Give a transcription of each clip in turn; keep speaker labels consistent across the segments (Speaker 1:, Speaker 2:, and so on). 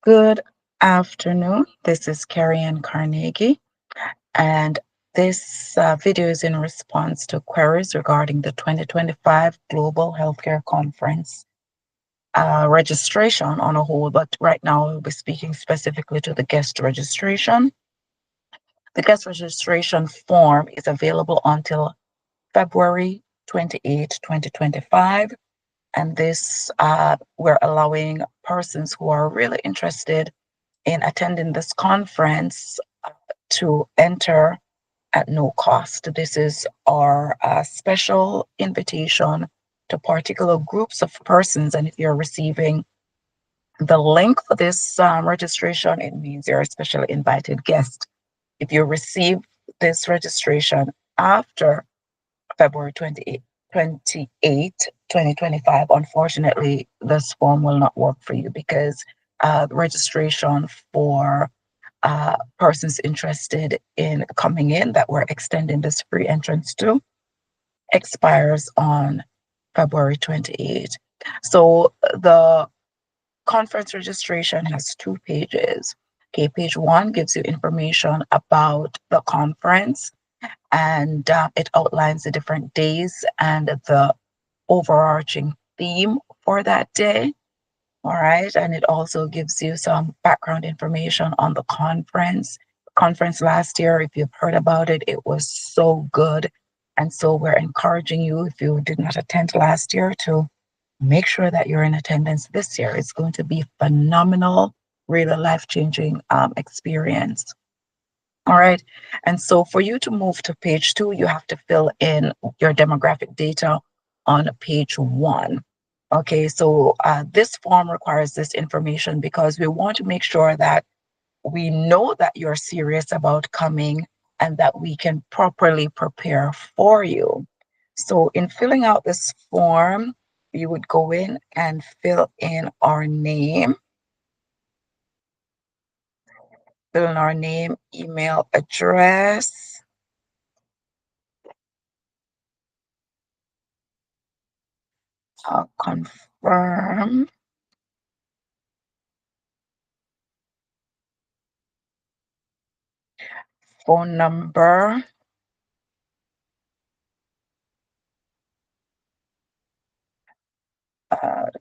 Speaker 1: Good afternoon. This is Carrie Ann Carnegie, and this video is in response to queries regarding the 2025 Global Healthcare Conference registration on a whole, but right now we'll be speaking specifically to the guest registration. The guest registration form is available until February 28, 2025. And this, we're allowing persons who are really interested in attending this conference to enter at no cost. This is our special invitation to particular groups of persons. And if you're receiving the link for this registration, it means you're a specially invited guest. If you receive this registration after February 28, 2025, unfortunately, this form will not work for you because registration for persons interested in coming in that we're extending this free entrance to expires on February 28. So the conference registration has 2 pages. Okay, page 1 gives you information about the conference, and it outlines the different days and the overarching theme for that day. All right. And it also gives you some background information on the conference. Conference last year, if you've heard about it, it was so good. And so we're encouraging you, if you did not attend last year, to make sure that you're in attendance this year. It's going to be phenomenal, really life-changing experience. All right. And so for you to move to page 2, you have to fill in your demographic data on page 1. Okay, so this form requires this information because we want to make sure that we know that you're serious about coming and that we can properly prepare for you. So in filling out this form, you would go in and fill in our name, email address, confirm, phone number,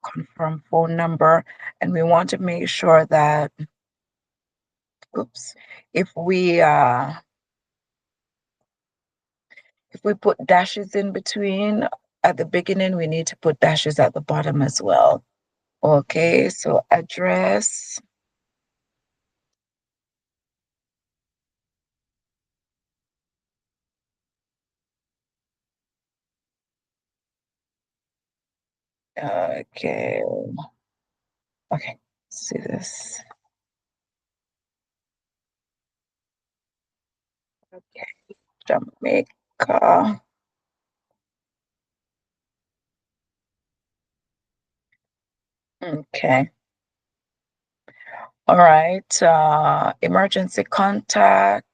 Speaker 1: confirm phone number, and we want to make sure that, oops, if we put dashes in between at the beginning, we need to put dashes at the bottom as well. Okay, so address, okay, okay, see this, okay, Jamaica, okay, all right, emergency contact.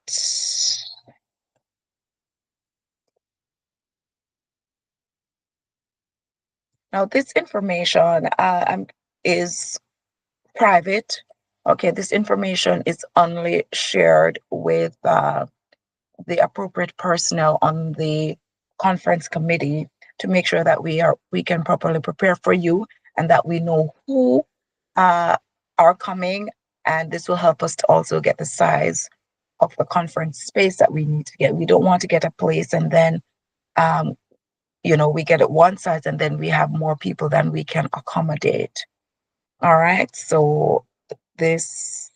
Speaker 1: Now, this information is private. Okay, this information is only shared with the appropriate personnel on the conference committee to make sure that we can properly prepare for you and that we know who are coming, and this will help us to also get the size of the conference space that we need to get. We don't want to get a place and then um, we get it one size and then we have more people than we can accommodate. All right, so this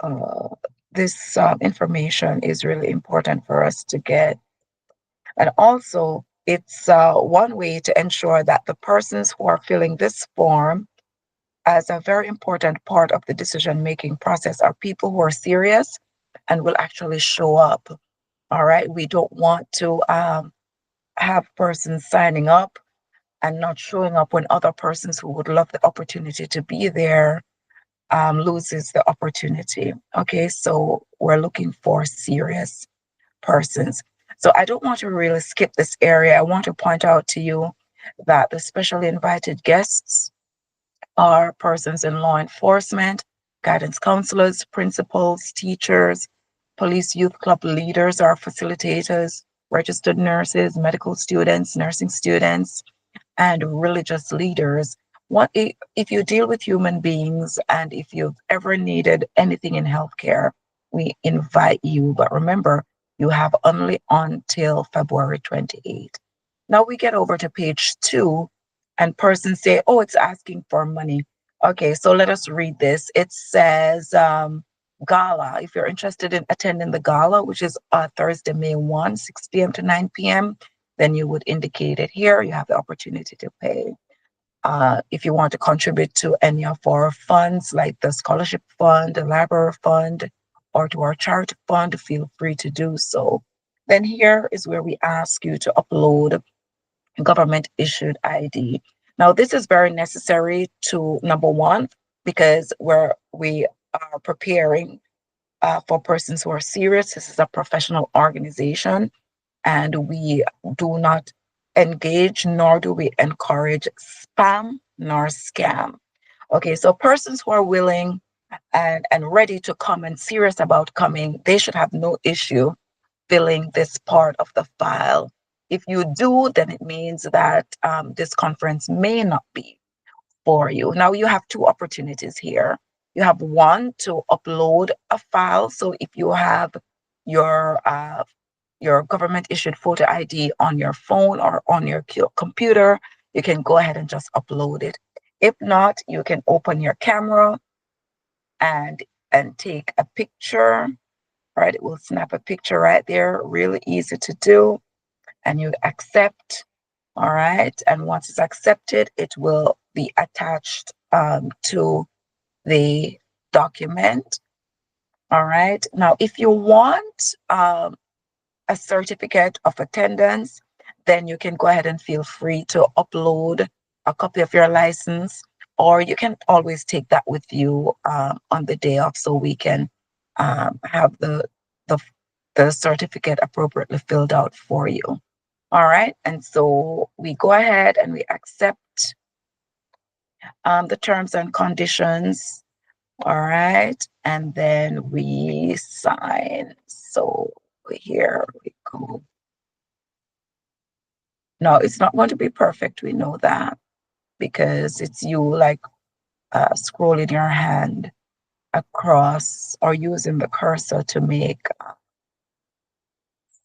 Speaker 1: uh, this information is really important for us to get. And also, it's one way to ensure that the persons who are filling this form as a very important part of the decision-making process are people who are serious and will actually show up. All right, we don't want to have persons signing up and not showing up when other persons who would love the opportunity to be there loses the opportunity. Okay, so we're looking for serious persons. So I don't want to really skip this area. I want to point out to you that the specially invited guests are persons in law enforcement, guidance counselors, principals, teachers, police youth club leaders or facilitators, registered nurses, medical students, nursing students, and religious leaders. What if you deal with human beings and if you've ever needed anything in healthcare, we invite you. But remember, you have only until February 28th. Now we get over to page 2, and persons say, oh, it's asking for money. Okay, so let us read this. It says, gala. If you're interested in attending the gala, which is Thursday, May 1, 6 p.m. to 9 p.m., then you would indicate it here. You have the opportunity to pay. If you want to contribute to any of our funds, like the scholarship fund, the library fund, or to our charity fund, feel free to do so. Then here is where we ask you to upload government issued ID. Now, this is very necessary to, number one, because we are preparing for persons who are serious. This is a professional organization, and we do not engage nor do we encourage spam nor scam. Okay, so persons who are willing and ready to come and serious about coming, they should have no issue filling this part of the file. If you do, then it means that this conference may not be for you. Now you have two opportunities here. You have one to upload a file. So if you have your government issued photo ID on your phone or on your computer, you can go ahead and just upload it. If not, you can open your camera and take a picture, right? It will snap a picture right there, really easy to do, and you accept. All right. And once it's accepted, it will be attached to the document. All right. Now, if you want a certificate of attendance, then you can go ahead and feel free to upload a copy of your license, or you can always take that with you on the day off so we can have the, the certificate appropriately filled out for you. All right. And so we go ahead and we accept the terms and conditions. All right. And then we sign. So here we go. No, it's not going to be perfect. We know that because it's you like scrolling your hand across or using the cursor to make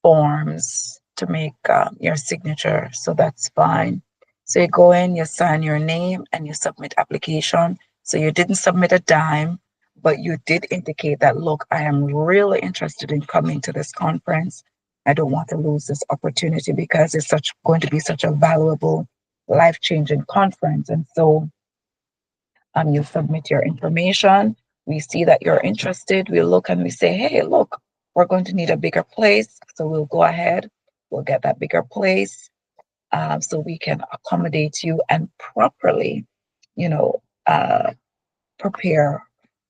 Speaker 1: forms to make your signature. So that's fine. So you go in, you sign your name, and you submit application. So you didn't submit a dime, but you did indicate that, look, I am really interested in coming to this conference. I don't want to lose this opportunity because it's going to be such a valuable, life-changing conference. And so you submit your information. We see that you're interested. We look and we say, hey, look, we're going to need a bigger place. So we'll go ahead, we'll get that bigger place so we can accommodate you and properly, you know, prepare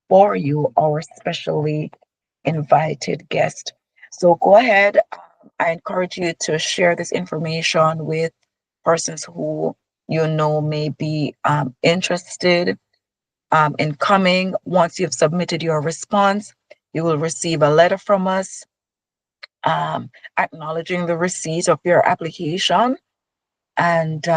Speaker 1: for you, our specially invited guest. So go ahead. I encourage you to share this information with persons who you know may be interested in coming. Once you've submitted your response, you will receive a letter from us acknowledging the receipt of your application and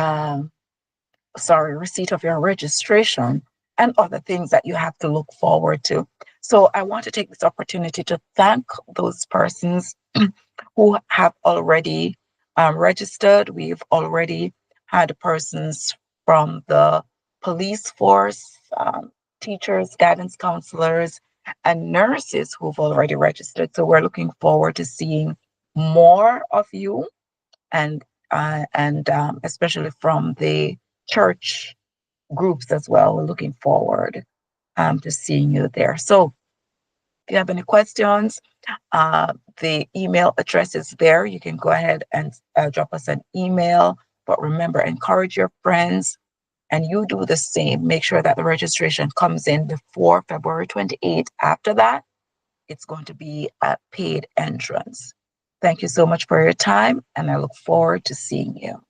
Speaker 1: receipt of your registration and other things that you have to look forward to. So I want to take this opportunity to thank those persons who have already registered. We've already had persons from the police force, teachers, guidance counselors, and nurses who've already registered. So we're looking forward to seeing more of you, and especially from the church groups as well. We're looking forward to seeing you there. So if you have any questions, the email address is there. You can go ahead and drop us an email. But remember, encourage your friends, and you do the same. Make sure that the registration comes in before February 28th. After that, it's going to be a paid entrance. Thank you so much for your time, and I look forward to seeing you.